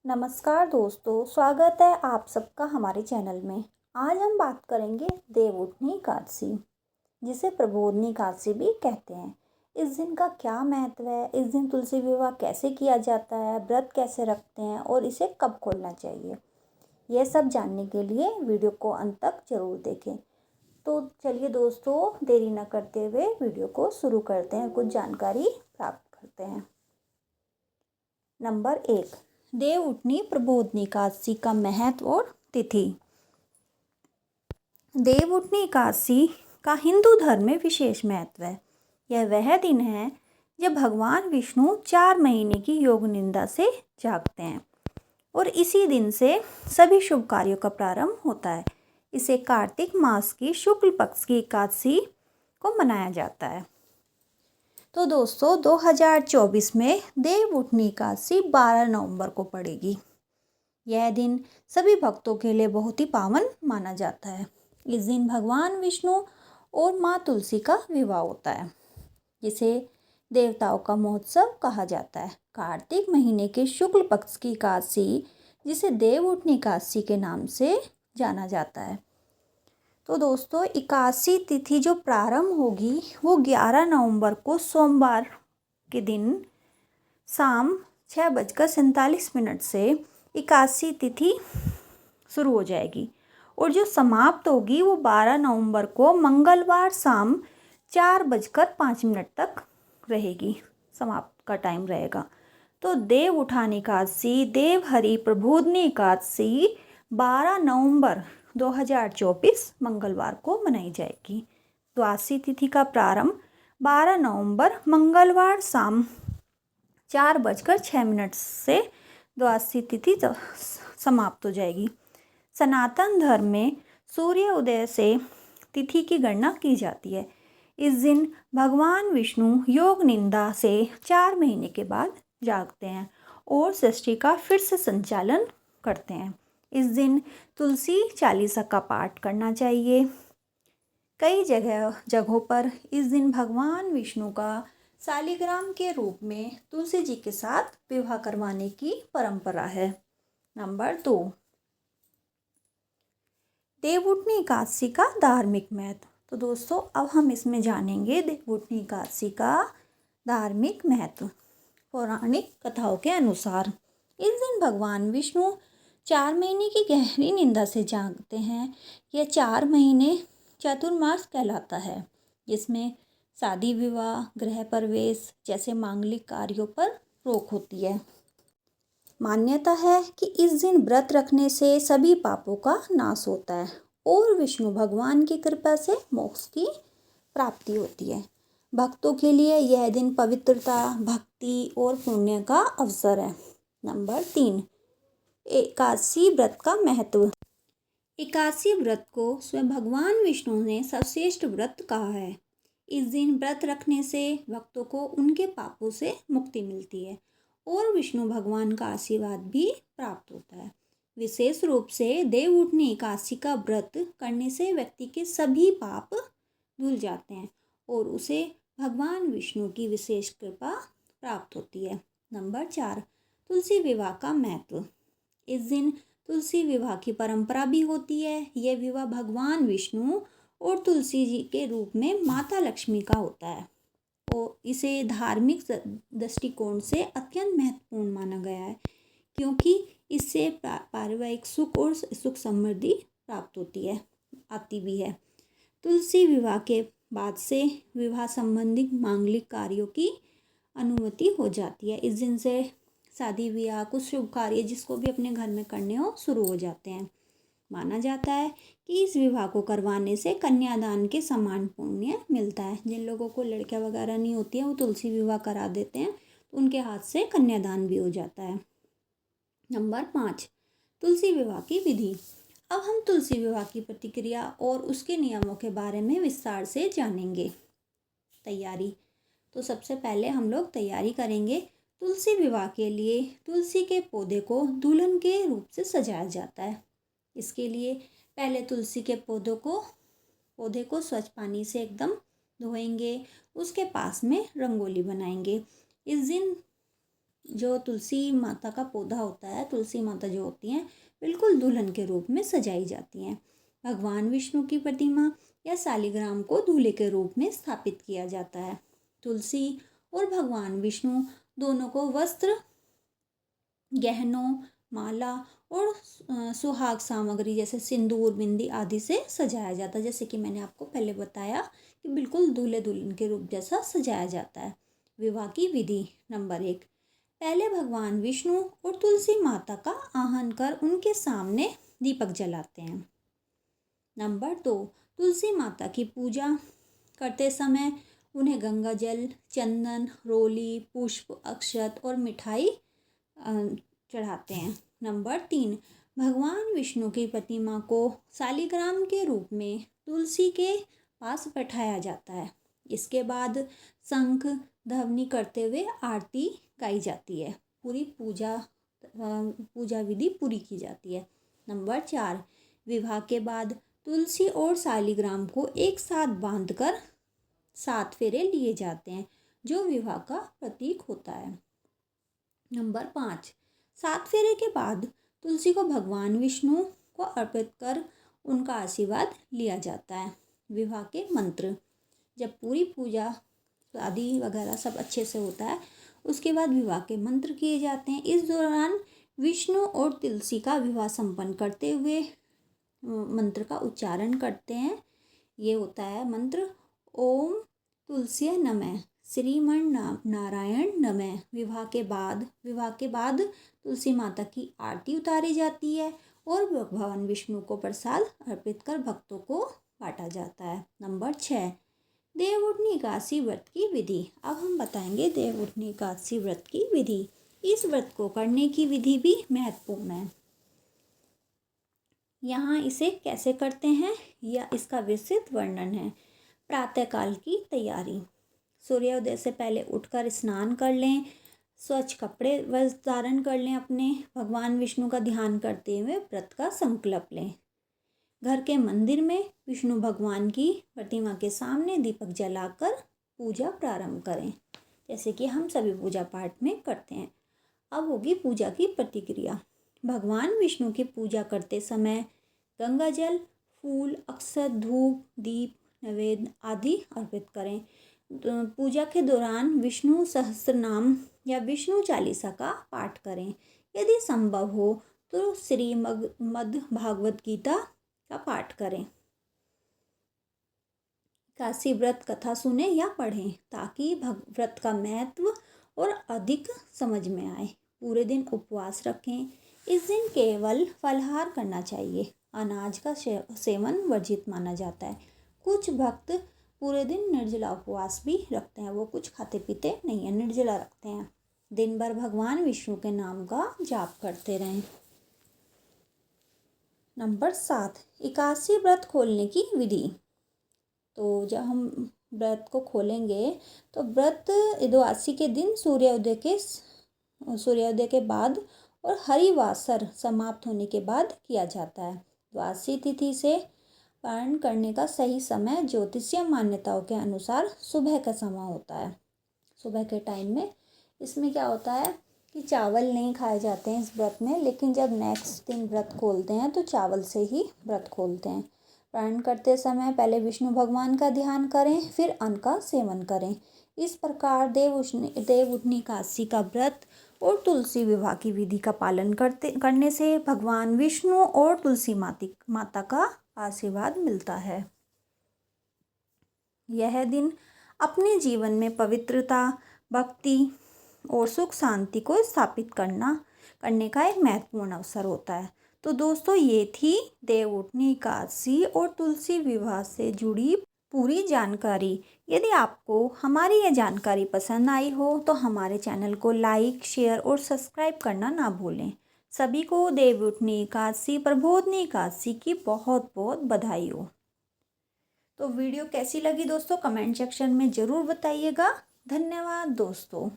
नमस्कार दोस्तों, स्वागत है आप सबका हमारे चैनल में। आज हम बात करेंगे देवउठनी एकादशी, जिसे प्रबोधनी एकादशी भी कहते हैं। इस दिन का क्या महत्व है, इस दिन तुलसी विवाह कैसे किया जाता है, व्रत कैसे रखते हैं और इसे कब खोलना चाहिए, यह सब जानने के लिए वीडियो को अंत तक जरूर देखें। तो चलिए दोस्तों, देरी न करते हुए वीडियो को शुरू करते हैं, कुछ जानकारी प्राप्त करते हैं। नंबर 1, देवउठनी प्रबोधनी एकादशी का महत्व और तिथि। देवउठनी एकादशी का हिंदू धर्म में विशेष महत्व है। यह वह दिन है जब भगवान विष्णु 4 महीने की योग निद्रा से जागते हैं और इसी दिन से सभी शुभ कार्यों का प्रारंभ होता है। इसे कार्तिक मास की शुक्ल पक्ष की एकादशी को मनाया जाता है। तो दोस्तों, 2024 में देवउठनी एकादशी 12 नवंबर को पड़ेगी। यह दिन सभी भक्तों के लिए बहुत ही पावन माना जाता है। इस दिन भगवान विष्णु और माँ तुलसी का विवाह होता है, जिसे देवताओं का महोत्सव कहा जाता है। कार्तिक महीने के शुक्ल पक्ष की एकादशी, जिसे देवउठनी एकादशी के नाम से जाना जाता है। तो दोस्तों, एकादशी तिथि जो प्रारंभ होगी वो 11 नवंबर को सोमवार के दिन शाम 6:47 से एकादशी तिथि शुरू हो जाएगी और जो समाप्त होगी वो 12 नवंबर को मंगलवार शाम 4:05 तक रहेगी। समाप्त का टाइम रहेगा। तो देव उठानी एकादशी, देव हरि प्रबोधनी एकादशी 12 नवंबर 2024 मंगलवार को मनाई जाएगी। द्वादशी तिथि का प्रारंभ 12 नवंबर मंगलवार शाम 4:06 से द्वादशी तिथि समाप्त हो जाएगी। सनातन धर्म में सूर्य उदय से तिथि की गणना की जाती है। इस दिन भगवान विष्णु योग निद्रा से 4 महीने के बाद जागते हैं और सृष्टि का फिर से संचालन करते हैं। इस दिन तुलसी चालीसा का पाठ करना चाहिए। कई जगहों पर इस दिन भगवान विष्णु का शालिग्राम के रूप में तुलसी जी के साथ विवाह करवाने की परंपरा है। नंबर 2, देवउठनी एकादशी का धार्मिक महत्व। तो दोस्तों, अब हम इसमें जानेंगे देवउठनी एकादशी का धार्मिक महत्व। पौराणिक कथाओं के अनुसार इस दिन भगवान विष्णु 4 महीने की गहरी निद्रा से जागते हैं। यह 4 महीने चातुर्मास कहलाता है, जिसमें शादी विवाह, गृह प्रवेश जैसे मांगलिक कार्यों पर रोक होती है। मान्यता है कि इस दिन व्रत रखने से सभी पापों का नाश होता है और विष्णु भगवान की कृपा से मोक्ष की प्राप्ति होती है। भक्तों के लिए यह दिन पवित्रता, भक्ति और पुण्य का अवसर है। नंबर 3, एकादशी व्रत का महत्व। एकादशी व्रत को स्वयं भगवान विष्णु ने सर्वश्रेष्ठ व्रत कहा है। इस दिन व्रत रखने से भक्तों को उनके पापों से मुक्ति मिलती है और विष्णु भगवान का आशीर्वाद भी प्राप्त होता है। विशेष रूप से देवउठनी एकादशी का व्रत करने से व्यक्ति के सभी पाप धुल जाते हैं और उसे भगवान विष्णु की विशेष कृपा प्राप्त होती है। नंबर 4, तुलसी विवाह का महत्व। इस दिन तुलसी विवाह की परंपरा भी होती है। यह विवाह भगवान विष्णु और तुलसी जी के रूप में माता लक्ष्मी का होता है और इसे धार्मिक दृष्टिकोण से अत्यंत महत्वपूर्ण माना गया है, क्योंकि इससे पारिवारिक सुख और सुख समृद्धि प्राप्त होती है, आती भी है। तुलसी विवाह के बाद से विवाह संबंधित मांगलिक कार्यों की अनुमति हो जाती है। इस दिन से शादी विवाह, कुछ शुभ कार्य जिसको भी अपने घर में करने हो शुरू हो जाते हैं। माना जाता है कि इस विवाह को करवाने से कन्यादान के समान पुण्य मिलता है। जिन लोगों को लड़कियां वगैरह नहीं होती हैं, वो तुलसी विवाह करा देते हैं तो उनके हाथ से कन्यादान भी हो जाता है। नंबर 5, तुलसी विवाह की विधि। अब हम तुलसी विवाह की प्रतिक्रिया और उसके नियमों के बारे में विस्तार से जानेंगे। तैयारी। तो सबसे पहले हम लोग तैयारी करेंगे। तुलसी विवाह के लिए तुलसी के पौधे को दुल्हन के रूप से सजाया जाता है। इसके लिए पहले तुलसी के पौधे को स्वच्छ पानी से एकदम धोएंगे। उसके पास में रंगोली बनाएंगे। इस दिन जो तुलसी माता का पौधा होता है, तुलसी माता जो होती हैं बिल्कुल दुल्हन के रूप में सजाई जाती हैं। भगवान विष्णु की प्रतिमा या शालिग्राम को दूल्हे के रूप में स्थापित किया जाता है। तुलसी और भगवान विष्णु दोनों को वस्त्र, गहनों, माला और सुहाग सामग्री जैसे सिंदूर, बिंदी आदि से सजाया जाता है। जैसे कि मैंने आपको पहले बताया कि बिल्कुल दूल्हे दुल्हन के रूप जैसा सजाया जाता है। विवाह की विधि नंबर 1, पहले भगवान विष्णु और तुलसी माता का आह्वान कर उनके सामने दीपक जलाते हैं। नंबर 2, तुलसी माता की पूजा करते समय उन्हें गंगा जल, चंदन, रोली, पुष्प, अक्षत और मिठाई चढ़ाते हैं। नंबर 3, भगवान विष्णु की प्रतिमा को शालिग्राम के रूप में तुलसी के पास बैठाया जाता है। इसके बाद शंख ध्वनि करते हुए आरती गाई जाती है। पूरी पूजा विधि पूरी की जाती है। नंबर 4, विवाह के बाद तुलसी और शालिग्राम को एक साथ बांधकर 7 फेरे लिए जाते हैं, जो विवाह का प्रतीक होता है। नंबर 5, 7 फेरे के बाद तुलसी को भगवान विष्णु को अर्पित कर उनका आशीर्वाद लिया जाता है। विवाह के मंत्र, जब पूरी पूजा आदि वगैरह सब अच्छे से होता है, उसके बाद विवाह के मंत्र किए जाते हैं। इस दौरान विष्णु और तुलसी का विवाह संपन्न करते हुए मंत्र का उच्चारण करते हैं। ये होता है मंत्र, ओम तुलसी नमः, श्रीमन नारायण नमः। विवाह के बाद तुलसी माता की आरती उतारी जाती है और भगवान विष्णु को प्रसाद अर्पित कर भक्तों को बांटा जाता है। नंबर 6, देवउठनी एकादशी व्रत की विधि। अब हम बताएंगे देवउठनी एकादशी व्रत की विधि। इस व्रत को करने की विधि भी महत्वपूर्ण है। यहाँ इसे कैसे करते हैं या इसका विस्तृत वर्णन है। प्रातःकाल की तैयारी, सूर्योदय से पहले उठकर स्नान कर लें, स्वच्छ कपड़े वस्त्र धारण कर लें, अपने भगवान विष्णु का ध्यान करते हुए व्रत का संकल्प लें। घर के मंदिर में विष्णु भगवान की प्रतिमा के सामने दीपक जलाकर पूजा प्रारंभ करें, जैसे कि हम सभी पूजा पाठ में करते हैं। अब होगी पूजा की प्रतिक्रिया। भगवान विष्णु की पूजा करते समय गंगा जल, फूल, अक्षत, धूप, दीप, नैवेद्य आदि अर्पित करें। पूजा के दौरान विष्णु सहस्त्रनाम या विष्णु चालीसा का पाठ करें। यदि संभव हो तो श्रीमद् भागवत गीता का पाठ करें। एकादशी व्रत कथा सुने या पढ़ें ताकि व्रत का महत्व और अधिक समझ में आए। पूरे दिन उपवास रखें। इस दिन केवल फलाहार करना चाहिए। अनाज का सेवन वर्जित माना जाता है। कुछ भक्त पूरे दिन निर्जला उपवास भी रखते हैं, वो कुछ खाते पीते नहीं है, निर्जला रखते हैं। दिन भर भगवान विष्णु के नाम का जाप करते रहें। नंबर 7, एकादशी व्रत खोलने की विधि। तो जब हम व्रत को खोलेंगे तो व्रत द्वादशी के दिन सूर्योदय के बाद और हरिवासर समाप्त होने के बाद किया जाता है। द्वादशी तिथि से पारण करने का सही समय ज्योतिषीय मान्यताओं के अनुसार सुबह का समय होता है। सुबह के टाइम में इसमें क्या होता है कि चावल नहीं खाए जाते हैं इस व्रत में, लेकिन जब नेक्स्ट दिन व्रत खोलते हैं तो चावल से ही व्रत खोलते हैं। पारण करते समय पहले विष्णु भगवान का ध्यान करें, फिर अन्न का सेवन करें। इस प्रकार देवउठनी एकादशी का व्रत और तुलसी विवाह की विधि का पालन करने से भगवान विष्णु और तुलसी माता का आशीर्वाद मिलता है। यह दिन अपने जीवन में पवित्रता, भक्ति और सुख शांति को स्थापित करने का एक महत्वपूर्ण अवसर होता है। तो दोस्तों, ये थी देवउठनी एकादशी और तुलसी विवाह से जुड़ी पूरी जानकारी। यदि आपको हमारी ये जानकारी पसंद आई हो तो हमारे चैनल को लाइक, शेयर और सब्सक्राइब करना ना भूलें। सभी को देवउठनी एकादशी, प्रबोधनी एकादशी की बहुत बहुत बधाई हो। तो वीडियो कैसी लगी दोस्तों, कमेंट सेक्शन में ज़रूर बताइएगा। धन्यवाद दोस्तों।